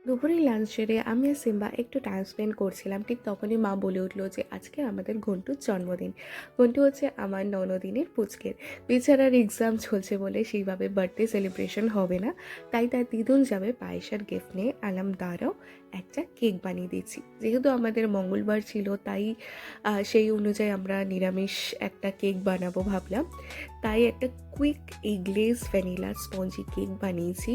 দুপুরে লাঞ্চ সেরে আমি আর সিম্বা একটু টাইম স্পেন্ড করছিলাম, ঠিক তখনই মা বলে উঠলো যে আজকে আমাদের ঘন্টুর জন্মদিন। ঘন্টু হচ্ছে আমার ননদিনের পুচকের। বেচারার এক্সাম চলছে বলে সেইভাবে বার্থডে সেলিব্রেশন হবে না, তাই তার দিদুন যাবে পায়েসার গিফট নিয়ে। আলাম দাঁড়াও, একটা কেক বানিয়ে দিচ্ছি। যেহেতু আমাদের মঙ্গলবার ছিল, তাই সেই অনুযায়ী আমরা নিরামিষ একটা কেক বানাবো ভাবলাম। তাই একটা quick eggless vanilla spongy cake বানিয়েছি।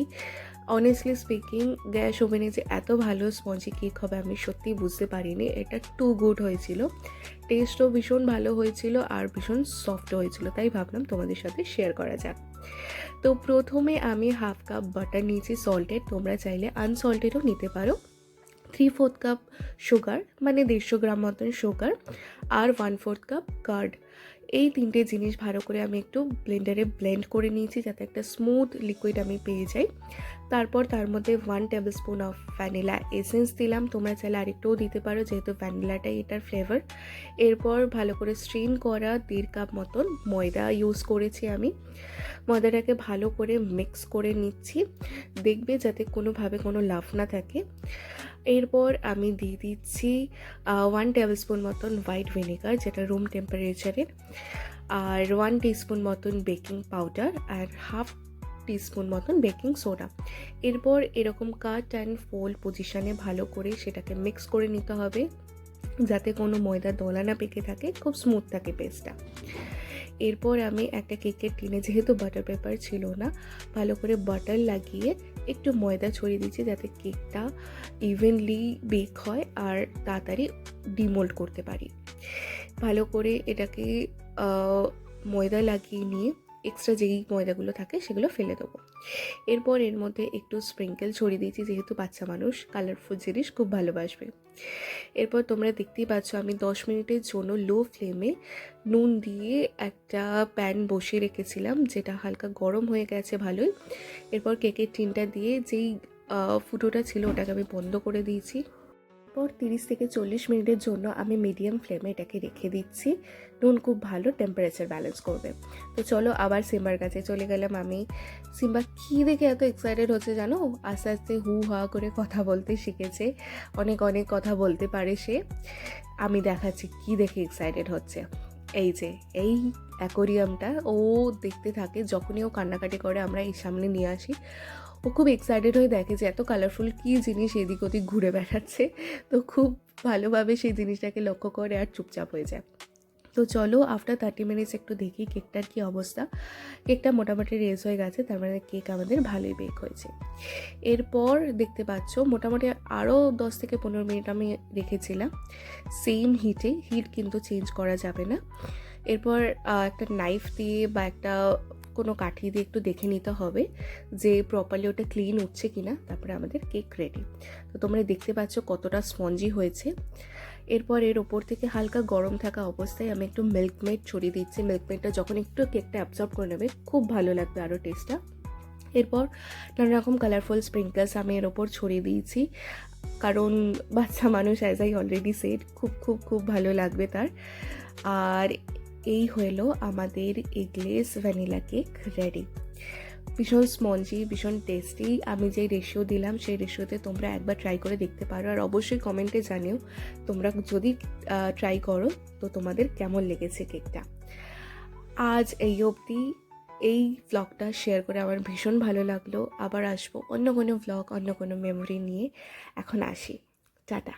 অনেস্টলি স্পিকিং, গ্যাস ওভেনে যে এত ভালো স্পঞ্জি কেক হবে আমি সত্যিই বুঝতে পারিনি। এটা টু গুড হয়েছিল, টেস্টও ভীষণ ভালো হয়েছিল আর ভীষণ সফট হয়েছিল, তাই ভাবলাম তোমাদের সাথে শেয়ার করা যাক। তো প্রথমে আমি হাফ কাপ বাটার নিয়েছি সল্টেড, তোমরা চাইলে আনসল্টেডও নিতে পারো। 3/4 কাপ সুগার, মানে 150 গ্রাম মতন সুগার, আর 1/4 কাপ কার্ড। এই তিনটে জিনিস ভালো করে আমি একটু ব্লেন্ডারে ব্লেন্ড করে নিয়েছি যাতে একটা স্মুথ লিকুইড আমি পেয়ে যাই। তারপর তার মধ্যে 1 table spoon of vanilla essence দিলাম, তোমরা চাইলে আরেকটুও দিতে পারো যেহেতু ভ্যানিলাটাই এটার ফ্লেভার। এরপর ভালো করে স্ট্রেন করা 1.5 কাপ মতন ময়দা ইউজ করেছি আমি। ময়দাটাকে ভালো করে মিক্স করে নিচ্ছি, দেখবে যাতে কোনোভাবে কোনো লাফ না থাকে। এরপর আমি দিয়ে দিচ্ছি 1 টেবিল স্পুন মতন হোয়াইট ভিনেগার, যেটা রুম টেম্পারেচারের, আর 1 টিস্পুন মতন বেকিং পাউডার, আর হাফ টিস্পুন মতন বেকিং সোডা। এরপর এরকম কাট অ্যান্ড ফোল্ড পজিশানে ভালো করে সেটাকে মিক্স করে নিতে হবে যাতে কোনো ময়দা দলা না পেকে থাকে, খুব স্মুথ থাকে পেস্টটা। এরপর আমি একটা কেকের টিনে, যেহেতু বাটার পেপার ছিল না, ভালো করে বাটার লাগিয়ে একটু ময়দা ছড়িয়ে দিচ্ছি যাতে কেকটা ইভেনলি বেক হয় আর তাড়াতাড়ি ডিমোল্ড করতে পারি। ভালো করে এটাকে ময়দা লাগিয়ে নিয়ে এক্সট্রা যেই ময়দাগুলো থাকে সেগুলো ফেলে দেবো। এরপর এর মধ্যে একটু স্প্রিঙ্কেল ছড়িয়ে দিয়েছি, যেহেতু বাচ্চা মানুষ কালারফুল জিনিস খুব ভালোবাসবে। এরপর তোমরা দেখতেই পাচ্ছ আমি 10 মিনিটের জন্য লো ফ্লেমে নুন দিয়ে একটা প্যান বসিয়ে রেখেছিলাম, যেটা হালকা গরম হয়ে গেছে ভালোই। এরপর কেকের টিনটা দিয়ে যেই ফুটোটা ছিল ওটাকে আমি বন্ধ করে দিয়েছি। পর 30 থেকে 40 মিনিটের জন্য আমি মিডিয়াম ফ্লেমে এটাকে রেখে দিচ্ছি। নুন খুব ভালো টেম্পারেচার ব্যালেন্স করবে। তো চলো আবার সিম্বার কাছে চলে গেলাম আমি। সিম্বা কী দেখে এত এক্সাইটেড হচ্ছে জানো, আস্তে আস্তে হু হা করে কথা বলতে শিখেছে, অনেক অনেক কথা বলতে পারে সে। আমি দেখাচ্ছি কী দেখে এক্সাইটেড হচ্ছে। এই যে এই অ্যাকোরিয়ামটা ও দেখতে থাকে, যখনই ও কান্নাকাটি করে আমরা এই সামনে নিয়ে আসি, ও খুব এক্সাইটেড হয়ে দেখে যে এত কালারফুল কী জিনিস এদিক ওদিক ঘুরে বেড়াচ্ছে। তো খুব ভালোভাবে সেই জিনিসটাকে লক্ষ্য করে আর চুপচাপ হয়ে যায়। তো চলো আফটার 30 মিনিটস একটু দেখি কেকটার কী অবস্থা। কেকটা মোটামুটি রেস হয়ে গেছে, তার মানে কেক আমাদের ভালোই বেক হয়েছে। এরপর দেখতে পাচ্ছ মোটামুটি আরও 10 থেকে 15 মিনিট আমি রেখেছিলাম সেম হিটে, হিট কিন্তু চেঞ্জ করা যাবে না। এরপর একটা নাইফ দিয়ে বা একটা কোনো কাঠি দিয়ে একটু দেখে নিতে হবে যে প্রপারলি ওটা ক্লিন হচ্ছে কিনা, তারপরে আমাদের কেক রেডি। তো তোমরা দেখতে পাচ্ছ কতটা স্পঞ্জি হয়েছে। এরপর এর ওপর থেকে হালকা গরম থাকা অবস্থায় আমি একটু মিল্কমেড ছড়িয়ে দিচ্ছি। মিল্কমেডটা যখন একটু কেকটা অ্যাবজর্ব করে নেবে খুব ভালো লাগবে আরও টেস্টটা। এরপর নানা রকম কালারফুল স্প্রিঙ্কলস আমি এর ওপর ছড়িয়ে দিয়েছি, কারণ বাচ্চা মানুষ অ্যাজ আই অলরেডি সেড খুব খুব খুব ভালো লাগবে তার। আর এই হলো আমাদের এগলেস ভ্যানিলা কেক রেডি। ভীষণ স্পঞ্জি, ভীষণ টেস্টি। আমি যেই রেশিও দিলাম সেই রেশিওতে তোমরা একবার ট্রাই করে দেখতে পারো, আর অবশ্যই কমেন্টে জানিও তোমরা যদি ট্রাই করো তো তোমাদের কেমন লেগেছে কেকটা। আজ এই অবধি এই ভ্লগটা শেয়ার করে আমার ভীষণ ভালো লাগলো। আবার আসবো অন্য কোনো ভ্লগ, অন্য কোনো মেমোরি নিয়ে। এখন আসি, টাটা।